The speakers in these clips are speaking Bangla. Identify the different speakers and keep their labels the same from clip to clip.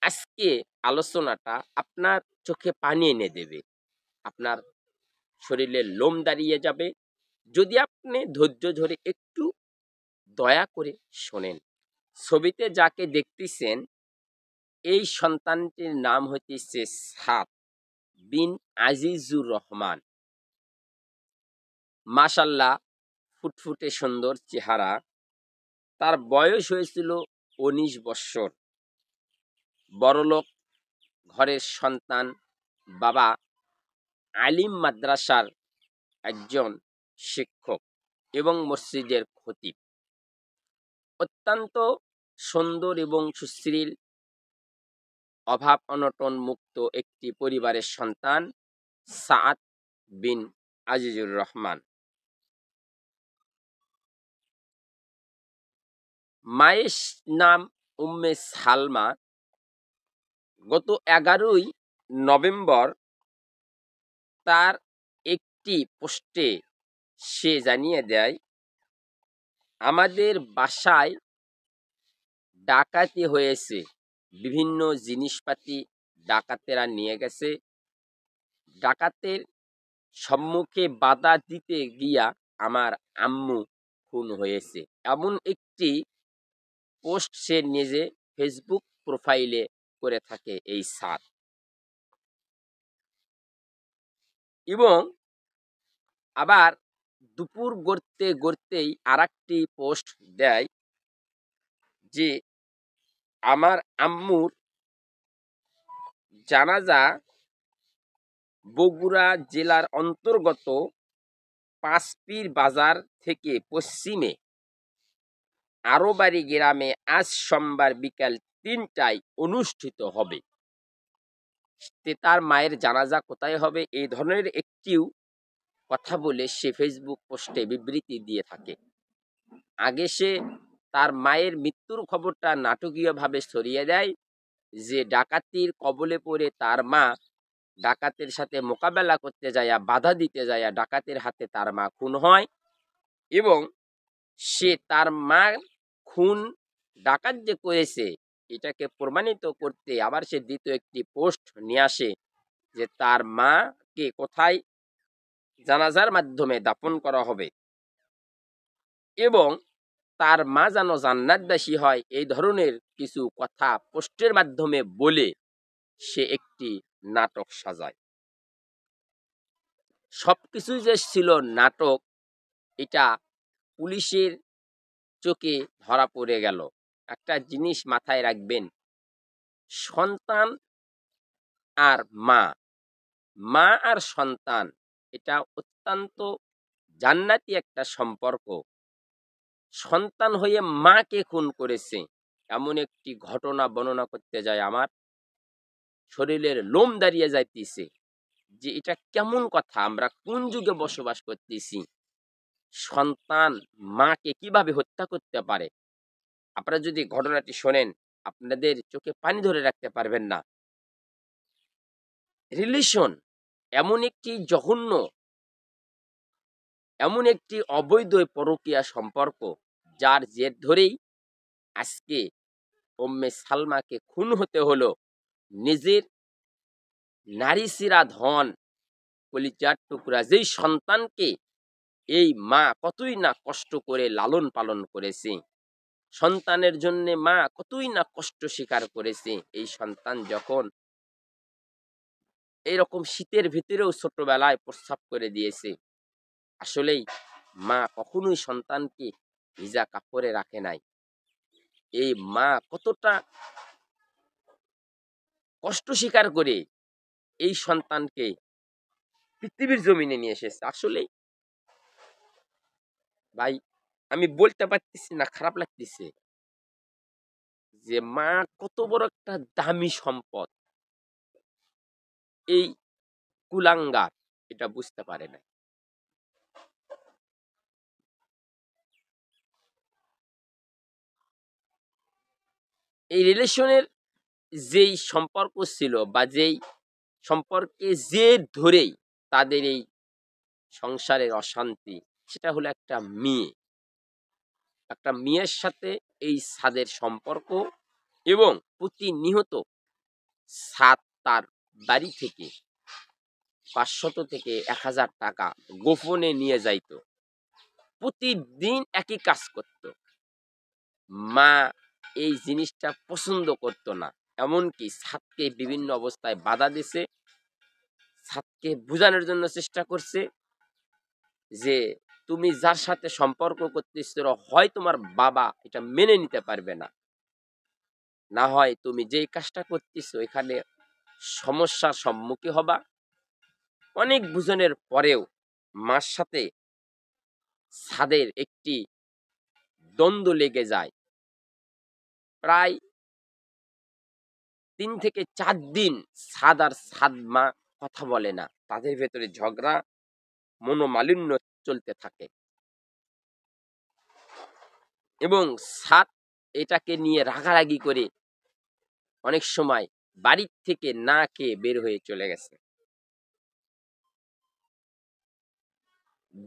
Speaker 1: আজকে আলোচনাটা আপনার চোখে পানি এনে দেবে, আপনার শরীরের লোম দাঁড়িয়ে যাবে যদি আপনি ধৈর্য ধরে একটু দয়া করে শোনেন। ছবিতে যাকে দেখতেছেন এই সন্তানটির নাম হইতেছে সাদ বিন আজিজুর রহমান। মাশাল্লাহ, ফুটফুটে সুন্দর চেহারা। তার বয়স হয়েছিল ১৯ বৎসর। বড়লোক ঘরের সন্তান, বাবা আলিম মাদ্রাসার একজন শিক্ষক এবং মসজিদের খতিব। অত্যন্ত সুন্দর এবং সুশ্রীল, অভাব অনটন মুক্ত একটি পরিবারের সন্তান সাদ বিন আজিজুর রহমান। মায়ের নাম উম্মে সালমা। গত 11ই নভেম্বর তার একটি পোস্টে সে জানিয়ে দেয়, আমাদের বাসায় ডাকাতি হয়েছে, বিভিন্ন জিনিসপাতি ডাকাতেরা নিয়ে গেছে। ডাকাতের সম্মুখে বাধা দিতে গিয়া আমার আম্মু খুন হয়েছে। এমন একটি পোস্ট সে নিজে ফেসবুক প্রোফাইলে করে থাকে এই সাদ। এবং আবার দুপুর গড়তে গড়তেই আরেকটি পোস্ট দেয় যে আমার আম্মুর জানাজা বগুড়া জেলার অন্তর্গত পাঁচপীর বাজার থেকে পশ্চিমে আরোবাড়ি গ্রামে আজ সোমবার বিকাল ৩টায় অনুষ্ঠিত হবে। তার মায়ের জানাজা কোথায় হবে এই ধরনের একটিও কথা বলে সে ফেসবুক পোস্টে বিবৃতি দিয়ে থাকে। আগে সে তার মায়ের মৃত্যুর খবরটা নাটকীয়ভাবে ছড়িয়ে দেয় যে ডাকাতির কবলে পড়ে তার মা ডাকাতের সাথে মোকাবেলা করতে যায়, বাধা দিতে যায়, ডাকাতের হাতে তার মা খুন হয়। এবং সে তার মা খুন ডাকাত যে করেছে এটাকে প্রমাণিত করতে আবার সে দ্বিতীয় একটি পোস্ট নিয়ে আসে যে তার মাকে কোথায় জানাজার মাধ্যমে দাফন করা হবে এবং তার মা যেন জান্নাতবাসী হয়, এই ধরনের কিছু কথা পোস্টের মাধ্যমে বলে সে একটি নাটক সাজায়। সবকিছু যে ছিল নাটক এটা পুলিশের চোখে ধরা পড়ে গেল। একটা জিনিস মাথায় রাখবেন, সন্তান আর মা, মা আর সন্তান এটা অত্যন্ত জান্নাতি একটা সম্পর্ক। সন্তান হয়ে মাকে খুন করেছে এমন একটি ঘটনা বর্ণনা করতে যায় আমার শরীরের লোম দাঁড়িয়ে যাইতেছে যে এটা কেমন কথা, আমরা কোন যুগে বসবাস করতেছি। সন্তান মাকে কিভাবে হত্যা করতে পারে? আপনারা যদি ঘটনাটি শোনেন আপনাদের চোখে পানি ধরে রাখতে পারবেন না। রিলেশন এমন একটি জঘন্য, এমন একটি অবৈধ পরকীয়া সম্পর্ক যার জের ধরেই আজকে উম্মে সালমাকে খুন হতে হলো। নিজের নারীসিরা ধন কলিজার টুকরা যেই সন্তানকে এই মা কতই না কষ্ট করে লালন পালন করেছে, সন্তানের জন্য মা কতই না কষ্ট স্বীকার করেছে। এই সন্তান যখন এইরকম শীতের ভিতরেও ছোটবেলায় প্রস্রাব করে দিয়েছে, আসলেই মা কখনোই সন্তানকে ভিজা কাপড়ে রাখে নাই। এই মা কতটা কষ্ট স্বীকার করে এই সন্তানকে পৃথিবীর জমিনে নিয়ে এসেছে। আসলেই ভাই আমি বলতে পারতেছি না, খারাপ লাগতেছে যে মা কত বড় একটা দামি সম্পদ এই কুলাঙ্গার এটা বুঝতে পারে না। এই রিলেশনের যেই সম্পর্ক ছিল বা যেই সম্পর্কে যে ধরেই তাদের এই সংসারের অশান্তি, সেটা হলো একটা মেয়ে, একটা মেয়ের সাথে এই সাদের সম্পর্ক এবং প্রতিনিয়ত সাদ তার বাড়ি থেকে 500 থেকে 1000 টাকা গোপনে নিয়ে যাইত। প্রতিদিন একই কাজ করত। মা এই জিনিসটা পছন্দ করত না। এমনকি সাদকে বিভিন্ন অবস্থায় বাধা দিছে, সাদকে বোঝানোর জন্য চেষ্টা করছে যে তুমি যার সাথে সম্পর্ক করতেছো হয় তোমার বাবা এটা মেনে নিতে পারবে না, না হয় তুমি যেই কাজটা করতেছো এখানে সমস্যার সম্মুখীন হবা। অনেক বুঝনের পরেও মার সাথে সাদের একটি দ্বন্দ্ব লেগে যায়। প্রায় 3 থেকে 4 দিন সাদ আর সাদ মা কথা বলে না। তাদের ভেতরে ঝগড়া, মনোমালিন্য চলতে থাকে এবং সাদ এটাকে নিয়ে রাগারাগি করে অনেক সময় বাড়ির থেকে না খেয়ে বের হয়ে চলে গেছে।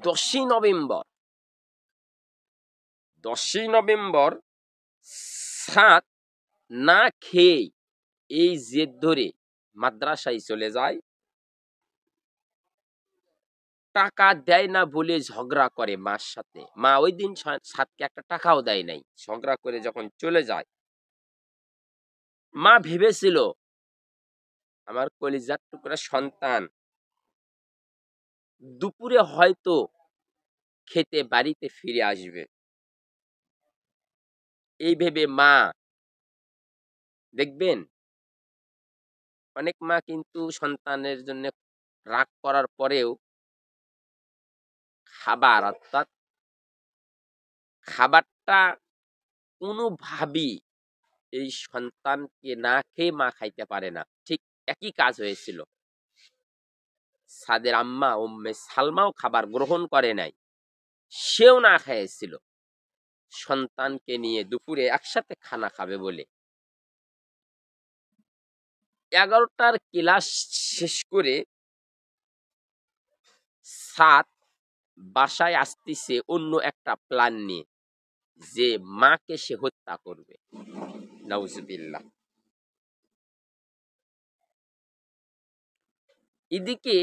Speaker 1: 10ই নভেম্বর 10ই নভেম্বর সাদ না খেয়ে এই জেদ ধরে মাদ্রাসায় চলে যায়। টাকা দেয় না বলে ঝগড়া করে মার সাথে। মা ওই দিন সাদকে একটা টাকাও দেয় নাই। ঝগড়া করে যখন চলে যায়, মা ভেবেছিল আমার কলিজার টুকরা সন্তান দুপুরে হয়তো খেতে বাড়িতে ফিরে আসবে। এই ভেবে মা, দেখবেন অনেক মা কিন্তু সন্তানের জন্য রাগ করার পরেও খাবার, অর্থাৎ খাবারটা কোনোভাবেই এই সন্তানকে না খেয়ে মা খাইতে পারে না। ঠিক একই কাজ হয়েছিল। সাদের আম্মা উম্মে সালমাও খাবার গ্রহণ করে নাই, সেও না খেয়েছিল সন্তানকে নিয়ে দুপুরে একসাথে খানা খাবে বলে। 11টার ক্লাস শেষ করে সাদ বাসায় আসতেছে অন্য একটা প্ল্যান নিয়ে, যে মাকে সে হত্যা করবে। নাউজুবিল্লাহ। এদিকে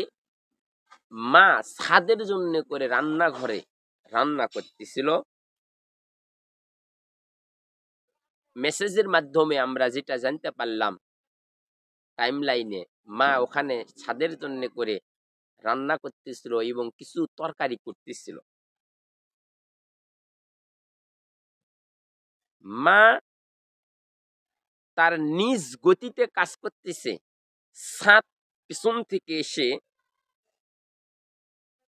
Speaker 1: মা সাদের জন্য করে রান্নাঘরে রান্না করতেছিল। মেসেজের মাধ্যমে আমরা যেটা জানতে পারলাম টাইম লাইনে, মা ওখানে ছাদের জন্য করে রান্না করতেছিল এবং কিছু তরকারি করতেছিল। মা তার নিজ গতিতে কাজ করতেছে, সাদ পিছন থেকে এসে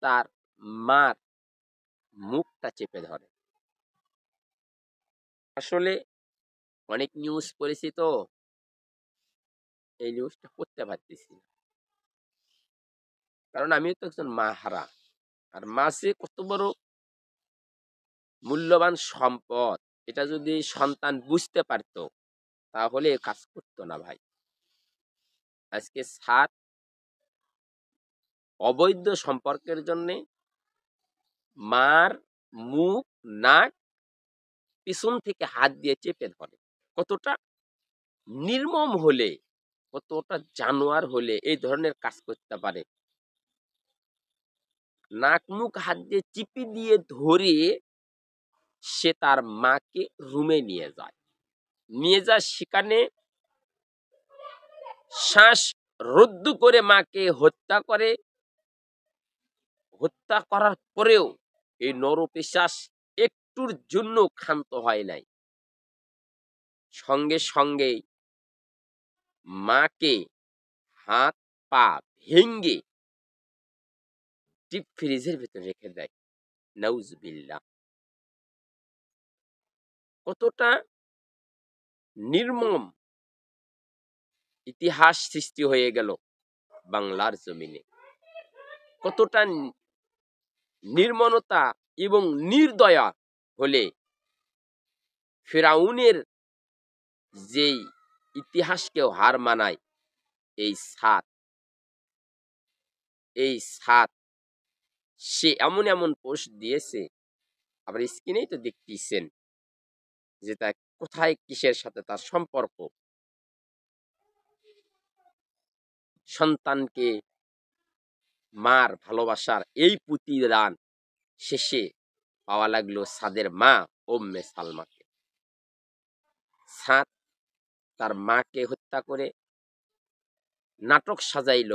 Speaker 1: তার মার মুখটা চেপে ধরে। আসলে অনেক নিউজ পড়েছি তো, এই নিউজটা পড়তে পারতেছি না, কারণ আমিও তো একজন মা হারা। আর মা যে কত বড় মূল্যবান সম্পদ, এটা যদি সন্তান বুঝতে পারতো তাহলে এ কাজ করতো না ভাই। আজকে সাদ অবৈধ সম্পর্কের জন্য মার মুখ, নাক, পিছন থেকে হাত দিয়ে চেপে ধরে। কতটা নির্মম হলে, কতটা জানোয়ার হলে এই ধরনের কাজ করতে পারে। নাক মুখ হাত দিয়ে চিপি দিয়ে ধরে সে তার মাকে রুমে নিয়ে যায়। সেখানে শ্বাস রুদ্ধ করে মাকে হত্যা করে। হত্যা করার পরেও এই নরপিশাচ একটুর জন্য ক্ষান্ত হয় নাই। সঙ্গে সঙ্গেই মাকে হাত পা ভেঙ্গে ডিপ ফ্রিজের ভিতরে রেখে দেয়। নাউজুবিল্লাহ। কতটা নির্মম ইতিহাস সৃষ্টি হয়ে গেল বাংলার জমিনে। কতটা নির্মমতা এবং নির্দয়া হলে ফেরাউনের যেই ইতিহাসকেও হার মানায় এই সাদ। সে এমন এমন পোস্ট দিয়েছে, আবার স্ক্রিনেই তো দেখতেছেন যে তা কোথায় কিসের সাথে তার সম্পর্ক। সন্তানকে মার ভালোবাসার এই প্রতিদান শেষে পাওয়া লাগলো সাদের মা উম্মে সালমাকে। সাদ তার মাকে হত্যা করে নাটক সাজাইল,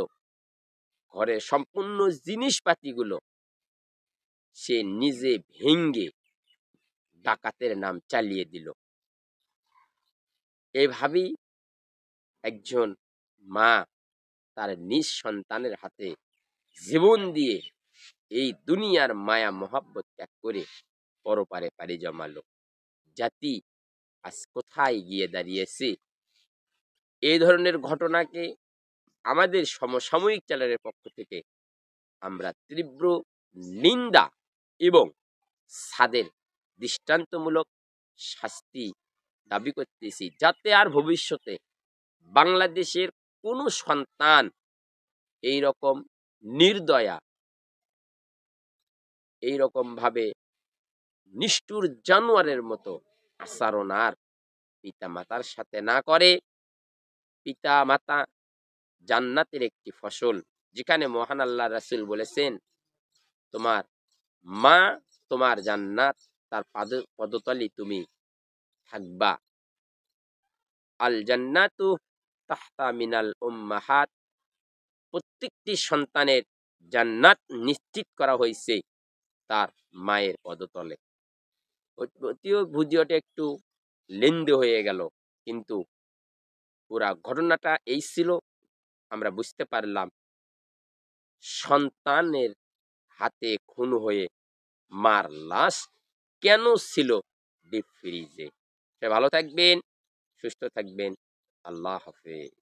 Speaker 1: ঘরে সম্পূর্ণ জিনিসপাতিগুলো সে নিজে ভেঙ্গে ডাকাতের নাম চালিয়ে দিল। এভাবেই একজন মা তার নিজ সন্তানের হাতে জীবন দিয়ে এই দুনিয়ার মায়া মোহাব্বত ত্যাগ করে পরপারে পাড়ি জমালো। জাতি আজ কোথায় গিয়ে দাঁড়িয়েছে? এই ধরনের ঘটনাকে আমাদের সমসাময়িক চ্যানেলের পক্ষ থেকে আমরা তীব্র নিন্দা এবং সাদের দৃষ্টান্তমূলক শাস্তি দাবি করতেছি, যাতে আর ভবিষ্যতে বাংলাদেশের কোনো সন্তান এইরকম নির্দয়া, এইরকম ভাবে নিষ্ঠুর জানোয়ারের মতো আচরণ আর পিতা মাতার সাথে না করে। পিতা মাতা জান্নাতের একটি ফসল, যেখানে মহান আল্লাহ রাসূল বলেছেন, তোমার মা তোমার জান্নাত, তার পদতলে তুমি থাকবা। আল জান্নাতু তাহতা মিনাল উম্মাহাত, প্রত্যেকটি সন্তানের জান্নাত নিশ্চিত করা হয়েছে তার মায়ের পদতলে। যদিও ভিডিওটা একটু লেন্দি হয়ে গেল, কিন্তু পুরা ঘটনাটা এই ছিল। আমরা বুঝতে পারলাম সন্তানের হাতে খুন হয়ে মার লাশ কেন ছিল ডিপ ফ্রিজে। ভালো থাকবেন, সুস্থ থাকবেন। আল্লাহ হাফেজ।